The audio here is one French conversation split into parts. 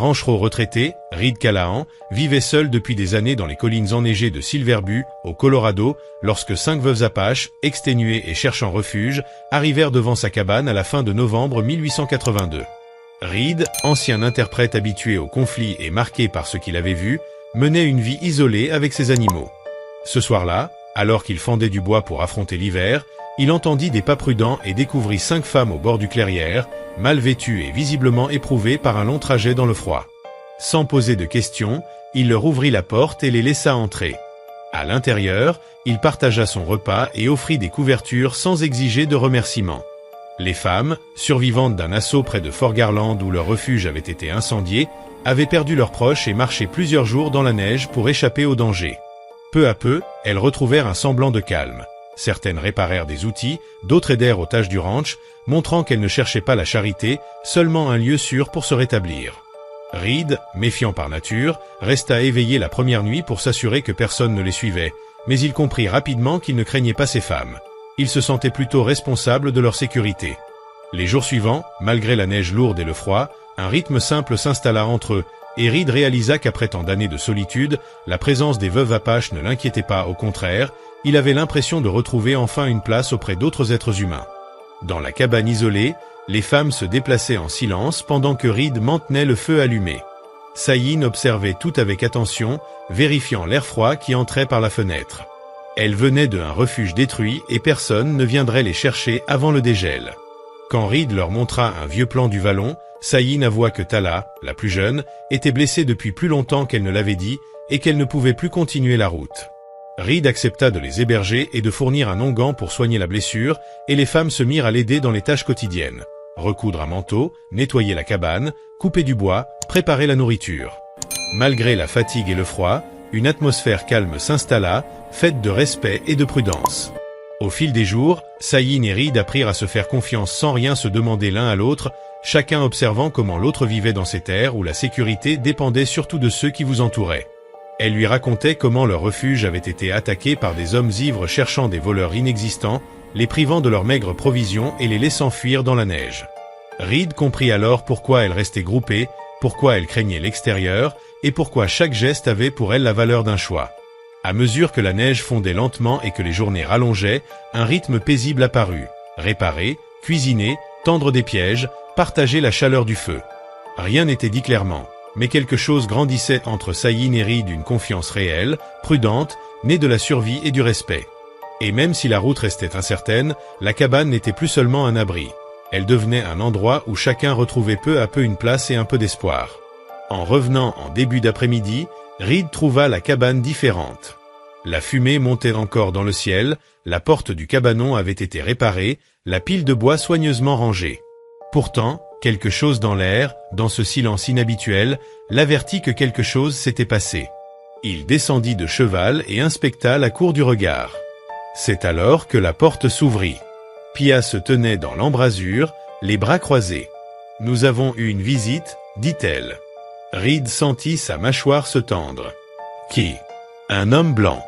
ranchereau retraité, Reed Callahan, vivait seul depuis des années dans les collines enneigées de Silver Butte, au Colorado, lorsque 5 veuves apaches, exténuées et cherchant refuge, arrivèrent devant sa cabane à la fin de novembre 1882. Reed, ancien interprète habitué aux conflits et marqué par ce qu'il avait vu, menait une vie isolée avec ses animaux. Ce soir-là, alors qu'il fendait du bois pour affronter l'hiver, il entendit des pas prudents et découvrit 5 femmes au bord du clairière, mal vêtues et visiblement éprouvées par un long trajet dans le froid. Sans poser de questions, il leur ouvrit la porte et les laissa entrer. À l'intérieur, il partagea son repas et offrit des couvertures sans exiger de remerciements. Les femmes, survivantes d'un assaut près de Fort Garland où leur refuge avait été incendié, avaient perdu leurs proches et marché plusieurs jours dans la neige pour échapper au danger. Peu à peu, elles retrouvèrent un semblant de calme. Certaines réparèrent des outils, d'autres aidèrent aux tâches du ranch, montrant qu'elles ne cherchaient pas la charité, seulement un lieu sûr pour se rétablir. Reed, méfiant par nature, resta éveillé la première nuit pour s'assurer que personne ne les suivait, mais il comprit rapidement qu'il ne craignait pas ces femmes. Il se sentait plutôt responsable de leur sécurité. Les jours suivants, malgré la neige lourde et le froid, un rythme simple s'installa entre eux, et Reed réalisa qu'après tant d'années de solitude, la présence des veuves apaches ne l'inquiétait pas, au contraire, il avait l'impression de retrouver enfin une place auprès d'autres êtres humains. Dans la cabane isolée, les femmes se déplaçaient en silence pendant que Reed maintenait le feu allumé. Sayin observait tout avec attention, vérifiant l'air froid qui entrait par la fenêtre. Elles venaient d'un refuge détruit et personne ne viendrait les chercher avant le dégel. Quand Reed leur montra un vieux plan du vallon, Sayin avoua que Tala, la plus jeune, était blessée depuis plus longtemps qu'elle ne l'avait dit et qu'elle ne pouvait plus continuer la route. Reed accepta de les héberger et de fournir un onguent pour soigner la blessure, et les femmes se mirent à l'aider dans les tâches quotidiennes. Recoudre un manteau, nettoyer la cabane, couper du bois, préparer la nourriture. Malgré la fatigue et le froid, une atmosphère calme s'installa, faite de respect et de prudence. Au fil des jours, Sayin et Reed apprirent à se faire confiance sans rien se demander l'un à l'autre, chacun observant comment l'autre vivait dans ces terres où la sécurité dépendait surtout de ceux qui vous entouraient. Elle lui racontait comment leur refuge avait été attaqué par des hommes ivres cherchant des voleurs inexistants, les privant de leurs maigres provisions et les laissant fuir dans la neige. Reed comprit alors pourquoi elles restaient groupées, pourquoi elles craignaient l'extérieur, et pourquoi chaque geste avait pour elles la valeur d'un choix. À mesure que la neige fondait lentement et que les journées rallongeaient, un rythme paisible apparut. Réparer, cuisiner, tendre des pièges, partager la chaleur du feu. Rien n'était dit clairement, mais quelque chose grandissait entre Sayin et Reed, une confiance réelle, prudente, née de la survie et du respect. Et même si la route restait incertaine, la cabane n'était plus seulement un abri. Elle devenait un endroit où chacun retrouvait peu à peu une place et un peu d'espoir. En revenant en début d'après-midi, Reed trouva la cabane différente. La fumée montait encore dans le ciel, la porte du cabanon avait été réparée, la pile de bois soigneusement rangée. Pourtant, quelque chose dans l'air, dans ce silence inhabituel, l'avertit que quelque chose s'était passé. Il descendit de cheval et inspecta la cour du regard. C'est alors que la porte s'ouvrit. Pia se tenait dans l'embrasure, les bras croisés. « Nous avons eu une visite, dit-elle. » Reed sentit sa mâchoire se tendre. « Qui » ? Un homme blanc.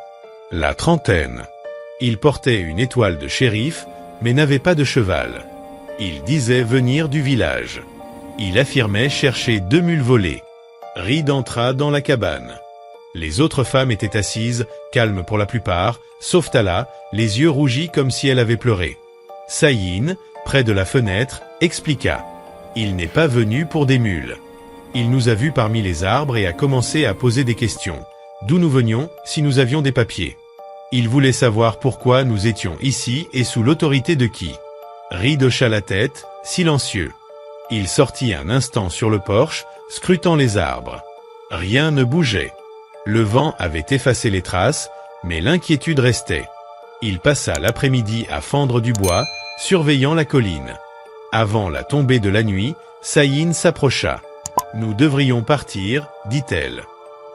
La trentaine. Il portait une étoile de shérif, mais n'avait pas de cheval. Il disait venir du village. Il affirmait chercher 2 mules volées. Reed entra dans la cabane. Les autres femmes étaient assises, calmes pour la plupart, sauf Tala, les yeux rougis comme si elle avait pleuré. Sayin, près de la fenêtre, expliqua. Il n'est pas venu pour des mules. Il nous a vus parmi les arbres et a commencé à poser des questions. D'où nous venions, si nous avions des papiers. Il voulait savoir pourquoi nous étions ici et sous l'autorité de qui. Reed hocha la tête, silencieux. Il sortit un instant sur le porche, scrutant les arbres. Rien ne bougeait. Le vent avait effacé les traces, mais l'inquiétude restait. Il passa l'après-midi à fendre du bois, surveillant la colline. Avant la tombée de la nuit, Sayin s'approcha. « Nous devrions partir, dit-elle. »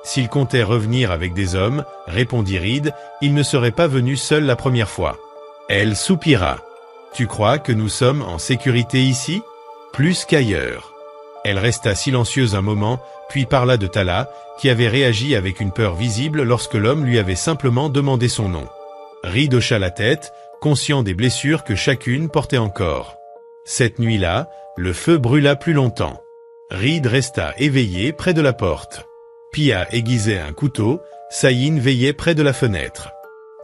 S'il comptait revenir avec des hommes, répondit Reed, il ne serait pas venu seul la première fois. Elle soupira. « Tu crois que nous sommes en sécurité ici ? Plus qu'ailleurs. » Elle resta silencieuse un moment, puis parla de Tala, qui avait réagi avec une peur visible lorsque l'homme lui avait simplement demandé son nom. Reed hocha la tête, conscient des blessures que chacune portait encore. Cette nuit-là, le feu brûla plus longtemps. Reed resta éveillé près de la porte. Pia aiguisait un couteau, Sayin veillait près de la fenêtre.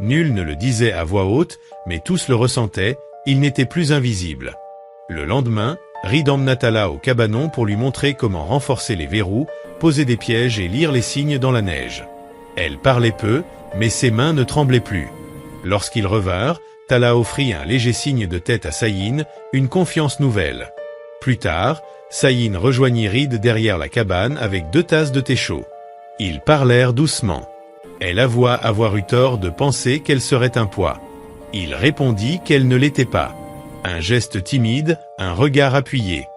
Nul ne le disait à voix haute, mais tous le ressentaient, il n'était plus invisible. Le lendemain, Reed emmena Tala au cabanon pour lui montrer comment renforcer les verrous, poser des pièges et lire les signes dans la neige. Elle parlait peu, mais ses mains ne tremblaient plus. Lorsqu'ils revinrent, Tala offrit un léger signe de tête à Sayin, une confiance nouvelle. Plus tard, Sayin rejoignit Reed derrière la cabane avec 2 tasses de thé chaud. Ils parlèrent doucement. Elle avoua avoir eu tort de penser qu'elle serait un poids. Il répondit qu'elle ne l'était pas. Un geste timide, un regard appuyé.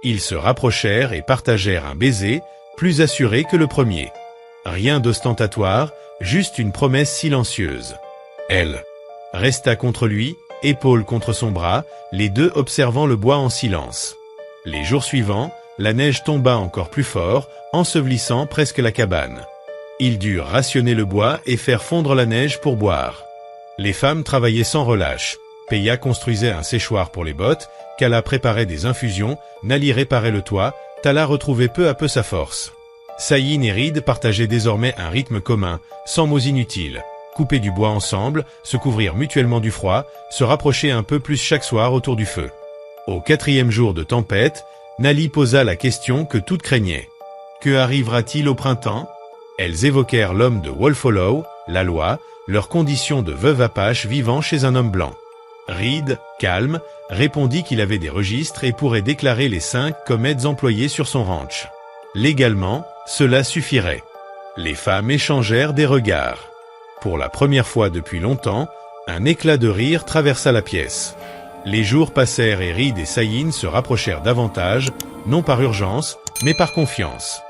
Ils se rapprochèrent et partagèrent un baiser, plus assuré que le premier. Rien d'ostentatoire, juste une promesse silencieuse. Elle resta contre lui, épaule contre son bras, les deux observant le bois en silence. Les jours suivants, la neige tomba encore plus fort, ensevelissant presque la cabane. Ils durent rationner le bois et faire fondre la neige pour boire. Les femmes travaillaient sans relâche. Peya construisait un séchoir pour les bottes, Kala préparait des infusions, Nali réparait le toit, Tala retrouvait peu à peu sa force. Sayin et Reed partageaient désormais un rythme commun, sans mots inutiles. Couper du bois ensemble, se couvrir mutuellement du froid, se rapprocher un peu plus chaque soir autour du feu. Au 4e jour de tempête, Nali posa la question que toutes craignaient. Que arrivera-t-il au printemps? Elles évoquèrent l'homme de Wolfollow, la loi, leurs conditions de veuve apache vivant chez un homme blanc. Reed, calme, répondit qu'il avait des registres et pourrait déclarer les 5 comme aides-employés sur son ranch. Légalement, cela suffirait. Les femmes échangèrent des regards. Pour la première fois depuis longtemps, un éclat de rire traversa la pièce. Les jours passèrent et Reed et Sayin se rapprochèrent davantage, non par urgence, mais par confiance.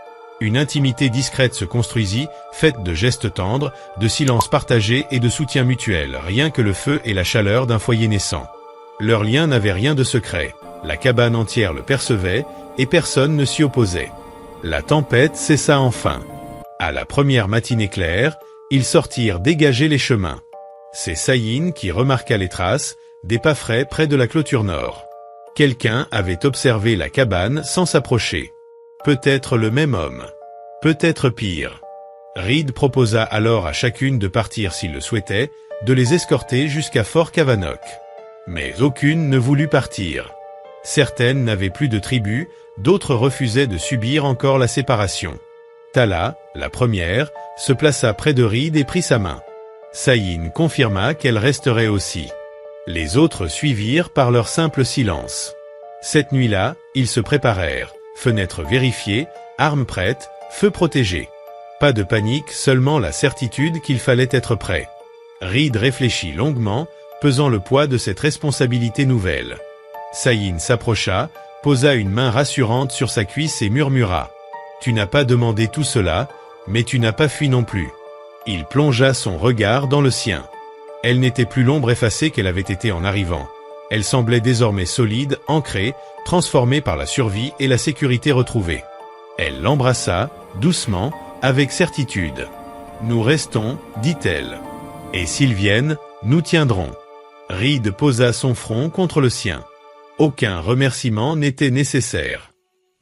Une intimité discrète se construisit, faite de gestes tendres, de silences partagés et de soutien mutuel, rien que le feu et la chaleur d'un foyer naissant. Leur lien n'avait rien de secret, la cabane entière le percevait, et personne ne s'y opposait. La tempête cessa enfin. À la première matinée claire, ils sortirent dégager les chemins. C'est Sayin qui remarqua les traces, des pas frais près de la clôture nord. Quelqu'un avait observé la cabane sans s'approcher. Peut-être le même homme. Peut-être pire. Reed proposa alors à chacune de partir s'il le souhaitait, de les escorter jusqu'à Fort Kavanaugh. Mais aucune ne voulut partir. Certaines n'avaient plus de tribu, d'autres refusaient de subir encore la séparation. Tala, la première, se plaça près de Reed et prit sa main. Sayin confirma qu'elle resterait aussi. Les autres suivirent par leur simple silence. Cette nuit-là, ils se préparèrent. Fenêtres vérifiées, armes prêtes, feu protégé. Pas de panique, seulement la certitude qu'il fallait être prêt. Reed réfléchit longuement, pesant le poids de cette responsabilité nouvelle. Sayin s'approcha, posa une main rassurante sur sa cuisse et murmura. « Tu n'as pas demandé tout cela, mais tu n'as pas fui non plus. » Il plongea son regard dans le sien. Elle n'était plus l'ombre effacée qu'elle avait été en arrivant. Elle semblait désormais solide, ancrée, transformée par la survie et la sécurité retrouvée. Elle l'embrassa, doucement, avec certitude. « Nous restons, dit-elle. Et s'ils viennent, nous tiendrons. » Reed posa son front contre le sien. Aucun remerciement n'était nécessaire.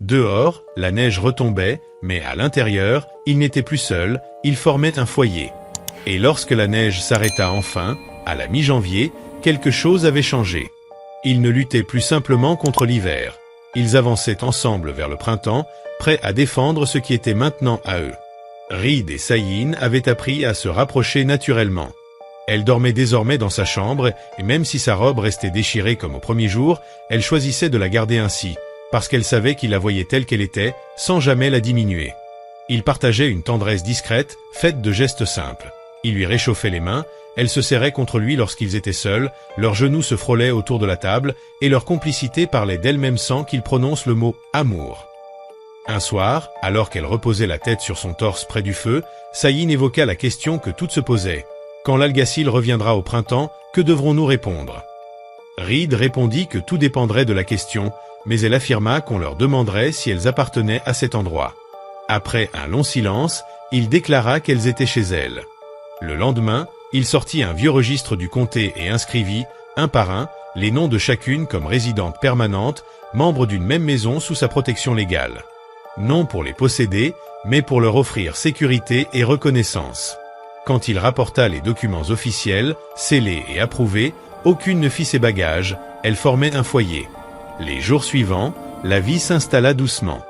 Dehors, la neige retombait, mais à l'intérieur, il n'était plus seul, il formait un foyer. Et lorsque la neige s'arrêta enfin, à la mi-janvier, quelque chose avait changé. Ils ne luttaient plus simplement contre l'hiver. Ils avançaient ensemble vers le printemps, prêts à défendre ce qui était maintenant à eux. Reed et Sayin avaient appris à se rapprocher naturellement. Elle dormait désormais dans sa chambre, et même si sa robe restait déchirée comme au premier jour, elle choisissait de la garder ainsi, parce qu'elle savait qu'il la voyait telle qu'elle était, sans jamais la diminuer. Ils partageaient une tendresse discrète, faite de gestes simples. Il lui réchauffait les mains, elle se serrait contre lui lorsqu'ils étaient seuls, leurs genoux se frôlaient autour de la table, et leur complicité parlait d'elle-même sans qu'il prononce le mot « amour ». Un soir, alors qu'elle reposait la tête sur son torse près du feu, Sayin évoqua la question que toutes se posaient. Quand l'algacil reviendra au printemps, que devrons-nous répondre? Reed répondit que tout dépendrait de la question, mais elle affirma qu'on leur demanderait si elles appartenaient à cet endroit. Après un long silence, il déclara qu'elles étaient chez elle. Le lendemain, il sortit un vieux registre du comté et inscrivit, un par un, les noms de chacune comme résidente permanente, membre d'une même maison sous sa protection légale. non pour les posséder, mais pour leur offrir sécurité et reconnaissance. Quand il rapporta les documents officiels, scellés et approuvés, aucune ne fit ses bagages, elle formait un foyer. Les jours suivants, la vie s'installa doucement.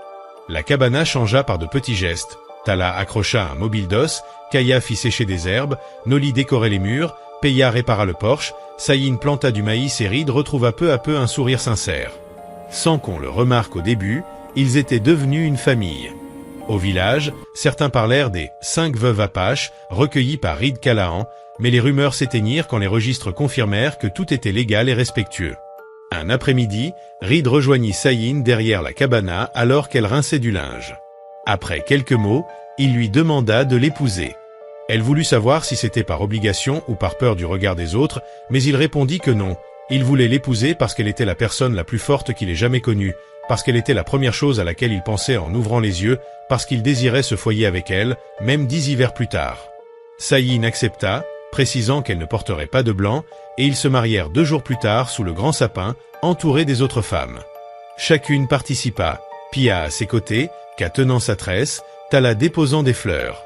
La cabana changea par de petits gestes. Tala accrocha un mobile d'os, Kaya fit sécher des herbes, Noli décorait les murs, Peya répara le porche, Saïn planta du maïs et Reed retrouva peu à peu un sourire sincère. Sans qu'on le remarque au début, ils étaient devenus une famille. Au village, certains parlèrent des 5 veuves Apaches recueillies par Reed Callahan, mais les rumeurs s'éteignirent quand les registres confirmèrent que tout était légal et respectueux. Un après-midi, Reed rejoignit Saïn derrière la cabana alors qu'elle rinçait du linge. Après quelques mots, il lui demanda de l'épouser. Elle voulut savoir si c'était par obligation ou par peur du regard des autres, mais il répondit que non. Il voulait l'épouser parce qu'elle était la personne la plus forte qu'il ait jamais connue, parce qu'elle était la première chose à laquelle il pensait en ouvrant les yeux, parce qu'il désirait se foyer avec elle, même 10 hivers plus tard. Saïn accepta, précisant qu'elle ne porterait pas de blanc, et ils se marièrent 2 jours plus tard sous le grand sapin, entourés des autres femmes. Chacune participa, Pia à ses côtés, Ka tenant sa tresse, Tala déposant des fleurs.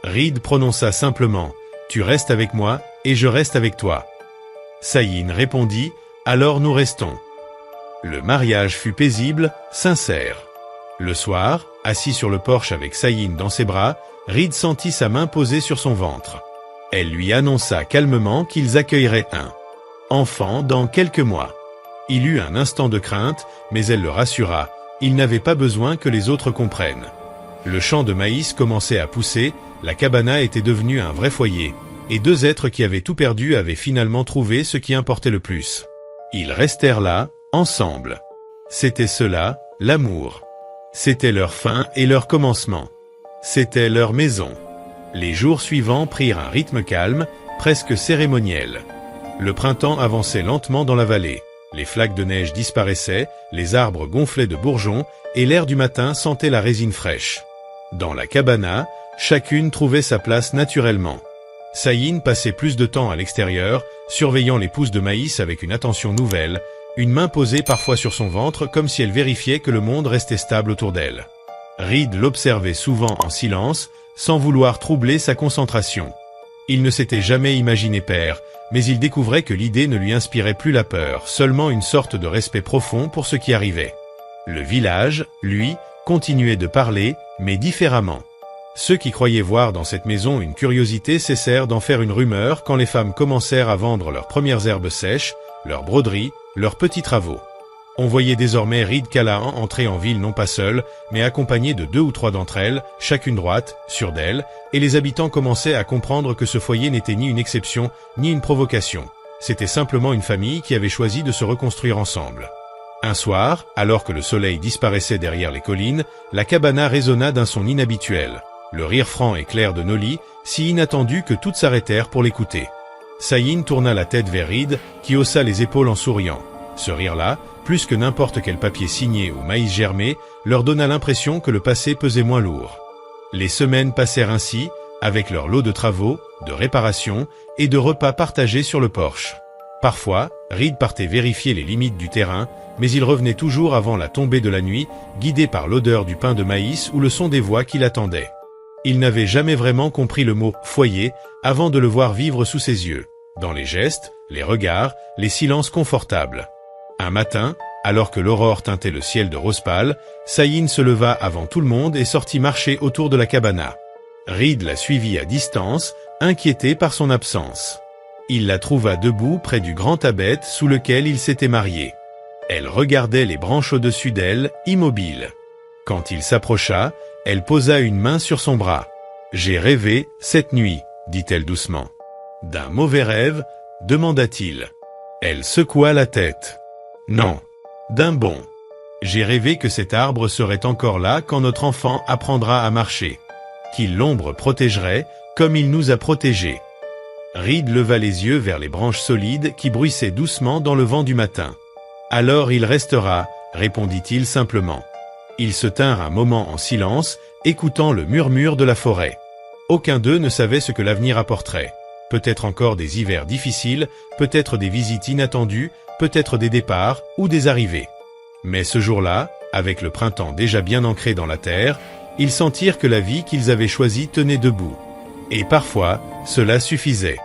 Reed prononça simplement « Tu restes avec moi, et je reste avec toi ». Saïn répondit « Alors nous restons ». Le mariage fut paisible, sincère. Le soir, assis sur le porche avec Saïn dans ses bras, Reed sentit sa main posée sur son ventre. Elle lui annonça calmement qu'ils accueilleraient un enfant dans quelques mois. Il eut un instant de crainte, mais elle le rassura. Il n'avait pas besoin que les autres comprennent. Le champ de maïs commençait à pousser, la cabana était devenue un vrai foyer, et 2 êtres qui avaient tout perdu avaient finalement trouvé ce qui importait le plus. Ils restèrent là, ensemble. C'était cela, l'amour. C'était leur fin et leur commencement. C'était leur maison. Les jours suivants prirent un rythme calme, presque cérémoniel. Le printemps avançait lentement dans la vallée. Les flaques de neige disparaissaient, les arbres gonflaient de bourgeons, et l'air du matin sentait la résine fraîche. Dans la cabana, chacune trouvait sa place naturellement. Saïn passait plus de temps à l'extérieur, surveillant les pousses de maïs avec une attention nouvelle, une main posée parfois sur son ventre comme si elle vérifiait que le monde restait stable autour d'elle. Reed l'observait souvent en silence, sans vouloir troubler sa concentration. Il ne s'était jamais imaginé père, mais il découvrait que l'idée ne lui inspirait plus la peur, seulement une sorte de respect profond pour ce qui arrivait. Le village, lui, continuait de parler, mais différemment. Ceux qui croyaient voir dans cette maison une curiosité cessèrent d'en faire une rumeur quand les femmes commencèrent à vendre leurs premières herbes sèches, leurs broderies, leurs petits travaux. On voyait désormais Reed Callahan entrer en ville non pas seul, mais accompagné de 2 ou 3 d'entre elles, chacune droite, sûre d'elle, et les habitants commençaient à comprendre que ce foyer n'était ni une exception, ni une provocation. C'était simplement une famille qui avait choisi de se reconstruire ensemble. Un soir, alors que le soleil disparaissait derrière les collines, la cabana résonna d'un son inhabituel. Le rire franc et clair de Noli, si inattendu que toutes s'arrêtèrent pour l'écouter. Saïn tourna la tête vers Reed, qui haussa les épaules en souriant. Ce rire-là, plus que n'importe quel papier signé ou maïs germé, leur donna l'impression que le passé pesait moins lourd. Les semaines passèrent ainsi, avec leur lot de travaux, de réparations et de repas partagés sur le porche. Parfois, Reed partait vérifier les limites du terrain, mais il revenait toujours avant la tombée de la nuit, guidé par l'odeur du pain de maïs ou le son des voix qui l'attendaient. Il n'avait jamais vraiment compris le mot « foyer » avant de le voir vivre sous ses yeux, dans les gestes, les regards, les silences confortables. Un matin, alors que l'aurore teintait le ciel de rose pâle, Saïn se leva avant tout le monde et sortit marcher autour de la cabana. Reed la suivit à distance, inquiété par son absence. Il la trouva debout près du grand tabet sous lequel il s'était marié. Elle regardait les branches au-dessus d'elle, immobile. Quand il s'approcha, elle posa une main sur son bras. « J'ai rêvé, cette nuit, » dit-elle doucement. « D'un mauvais rêve ?» demanda-t-il. Elle secoua la tête. « Non, d'un bon. J'ai rêvé que cet arbre serait encore là quand notre enfant apprendra à marcher. Qu'il l'ombre protégerait, comme il nous a protégés. » Reed leva les yeux vers les branches solides qui bruissaient doucement dans le vent du matin. « Alors il restera, » répondit-il simplement. Ils se tinrent un moment en silence, écoutant le murmure de la forêt. Aucun d'eux ne savait ce que l'avenir apporterait. Peut-être encore des hivers difficiles, peut-être des visites inattendues, peut-être des départs ou des arrivées. Mais ce jour-là, Avec le printemps déjà bien ancré dans la terre, ils sentirent que la vie qu'ils avaient choisie tenait debout. Et parfois, cela suffisait.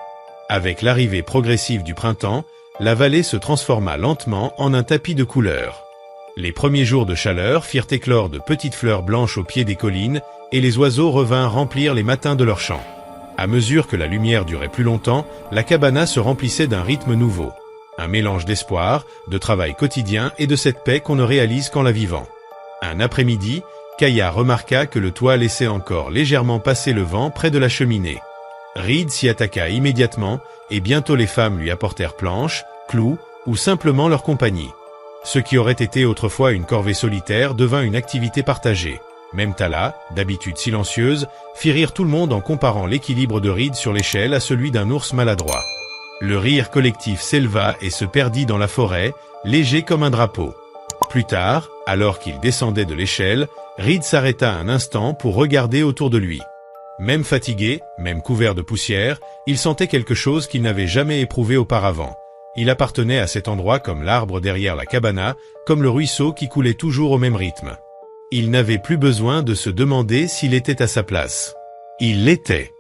Avec l'arrivée progressive du printemps, la vallée se transforma lentement en un tapis de couleurs. Les premiers jours de chaleur firent éclore de petites fleurs blanches au pied des collines, et les oiseaux revinrent remplir les matins de leurs chants. À mesure que la lumière durait plus longtemps, la cabana se remplissait d'un rythme nouveau. Un mélange d'espoir, de travail quotidien et de cette paix qu'on ne réalise qu'en la vivant. Un après-midi, Kaya remarqua que le toit laissait encore légèrement passer le vent près de la cheminée. Reed s'y attaqua immédiatement, et bientôt les femmes lui apportèrent planches, clous, ou simplement leur compagnie. Ce qui aurait été autrefois une corvée solitaire devint une activité partagée. Même Tala, d'habitude silencieuse, fit rire tout le monde en comparant l'équilibre de Reed sur l'échelle à celui d'un ours maladroit. Le rire collectif s'éleva et se perdit dans la forêt, léger comme un drapeau. Plus tard, alors qu'il descendait de l'échelle, Reed s'arrêta un instant pour regarder autour de lui. Même fatigué, même couvert de poussière, il sentait quelque chose qu'il n'avait jamais éprouvé auparavant. Il appartenait à cet endroit comme l'arbre derrière la cabana, comme le ruisseau qui coulait toujours au même rythme. Il n'avait plus besoin de se demander s'il était à sa place. Il l'était.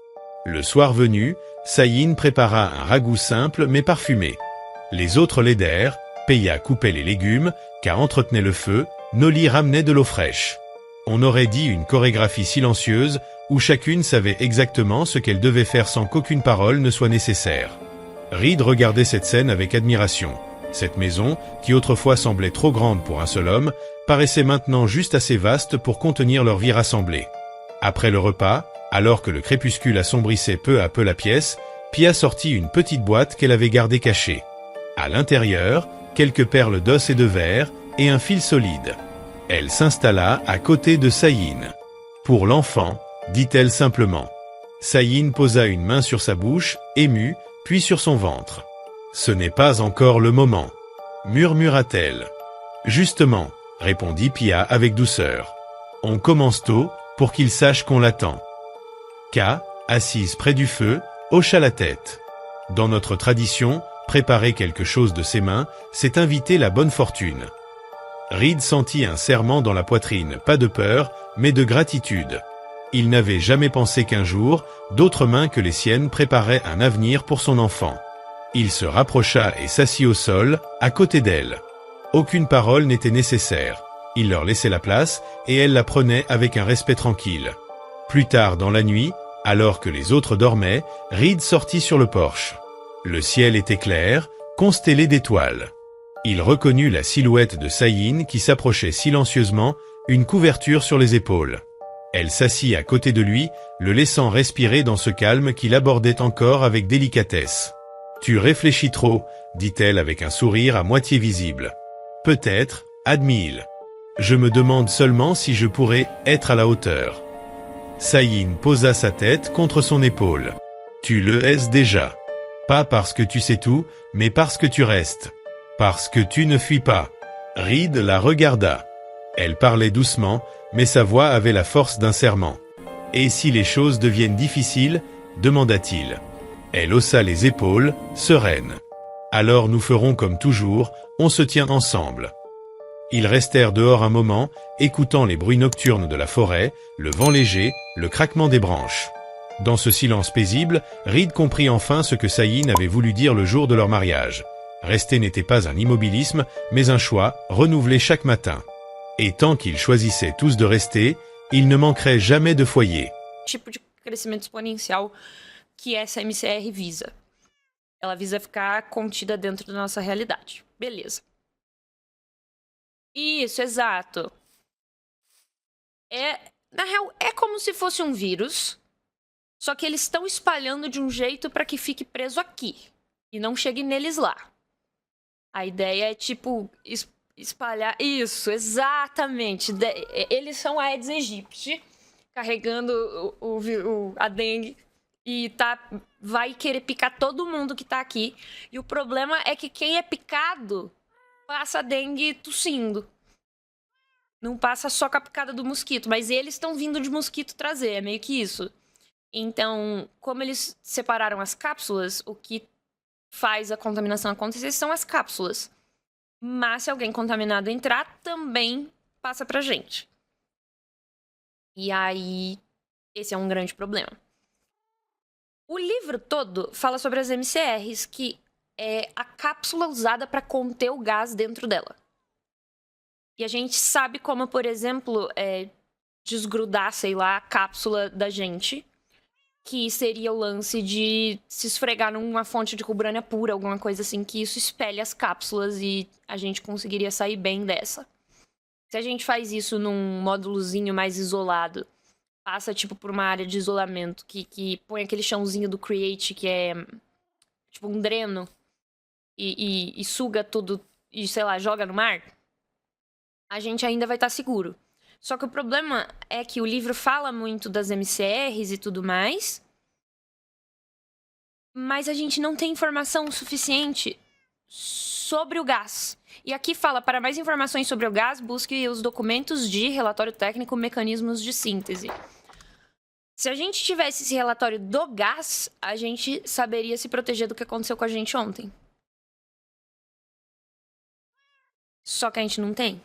Le soir venu, Saïn prépara un ragoût simple mais parfumé. Les autres l'aidèrent, Peya coupait les légumes, Ka entretenait le feu, Noli ramenait de l'eau fraîche. On aurait dit une chorégraphie silencieuse où chacune savait exactement ce qu'elle devait faire sans qu'aucune parole ne soit nécessaire. Reed regardait cette scène avec admiration. Cette maison, qui autrefois semblait trop grande pour un seul homme, paraissait maintenant juste assez vaste pour contenir leur vie rassemblée. Après le repas, alors que le crépuscule assombrissait peu à peu la pièce, Pia sortit une petite boîte qu'elle avait gardée cachée. À l'intérieur, quelques perles d'os et de verre, et un fil solide. Elle s'installa à côté de Saïn. « Pour l'enfant », dit-elle simplement. Saïn posa une main sur sa bouche, émue, puis sur son ventre. « Ce n'est pas encore le moment », murmura-t-elle. « Justement », répondit Pia avec douceur. « On commence tôt, pour qu'il sache qu'on l'attend. » Ka, assise près du feu, hocha la tête. Dans notre tradition, préparer quelque chose de ses mains, c'est inviter la bonne fortune. Reed sentit un serrement dans la poitrine, pas de peur, mais de gratitude. Il n'avait jamais pensé qu'un jour, d'autres mains que les siennes préparaient un avenir pour son enfant. Il se rapprocha et s'assit au sol, à côté d'elle. Aucune parole n'était nécessaire. Il leur laissait la place, et elle la prenait avec un respect tranquille. Plus tard dans la nuit, alors que les autres dormaient, Reed sortit sur le porche. Le ciel était clair, constellé d'étoiles. Il reconnut la silhouette de Saïn qui s'approchait silencieusement, une couverture sur les épaules. Elle s'assit à côté de lui, le laissant respirer dans ce calme qu'il abordait encore avec délicatesse. « Tu réfléchis trop », dit-elle avec un sourire à moitié visible. « Peut-être, admit-il. Je me demande seulement si je pourrais être à la hauteur. » Saïn posa sa tête contre son épaule. « Tu le es déjà. Pas parce que tu sais tout, mais parce que tu restes. Parce que tu ne fuis pas. » Reed la regarda. Elle parlait doucement, mais sa voix avait la force d'un serment. « Et si les choses deviennent difficiles ?» demanda-t-il. Elle haussa les épaules, sereine. « Alors nous ferons comme toujours, on se tient ensemble. » Ils restèrent dehors un moment, écoutant les bruits nocturnes de la forêt, le vent léger, le craquement des branches. Dans ce silence paisible, Reed comprit enfin ce que Saïn avait voulu dire le jour de leur mariage. Rester n'était pas un immobilisme, mais un choix, renouvelé chaque matin. Et tant qu'ils choisissaient tous de rester, il ne manquerait jamais de foyer. Tipo de crescimento exponencial que essa MCR visa. Ela visa ficar contida dentro da nossa realidade. Beleza. Isso, exato. Na real, é como se fosse um vírus, só que eles estão espalhando de um jeito para que fique preso aqui e não chegue neles lá. A ideia é, tipo, espalhar... Isso, exatamente. Eles são a Aedes aegypti, carregando a dengue, e vai querer picar todo mundo que tá aqui. E o problema é que quem é picado passa a dengue tossindo. Não passa só com a picada do mosquito, mas eles estão vindo de mosquito trazer, é meio que isso. Então, como eles separaram as cápsulas, o que faz a contaminação acontecer são as cápsulas. Mas se alguém contaminado entrar, também passa pra gente. E aí, esse é um grande problema. O livro todo fala sobre as MCRs, que é a cápsula usada para conter o gás dentro dela. E a gente sabe como, por exemplo, desgrudar, sei lá, a cápsula da gente, que seria o lance de se esfregar numa fonte de cubrânia pura, alguma coisa assim, que isso espelha as cápsulas e a gente conseguiria sair bem dessa. Se a gente faz isso num módulozinho mais isolado, passa, tipo, por uma área de isolamento que põe aquele chãozinho do Create, que é, tipo, um dreno, e suga tudo e, sei lá, joga no mar, a gente ainda vai estar seguro. Só que o problema é que o livro fala muito das MCRs e tudo mais, mas a gente não tem informação suficiente sobre o gás. E aqui fala, para mais informações sobre o gás, busque os documentos de relatório técnico, mecanismos de síntese. Se a gente tivesse esse relatório do gás, a gente saberia se proteger do que aconteceu com a gente ontem. Só que a gente não tem.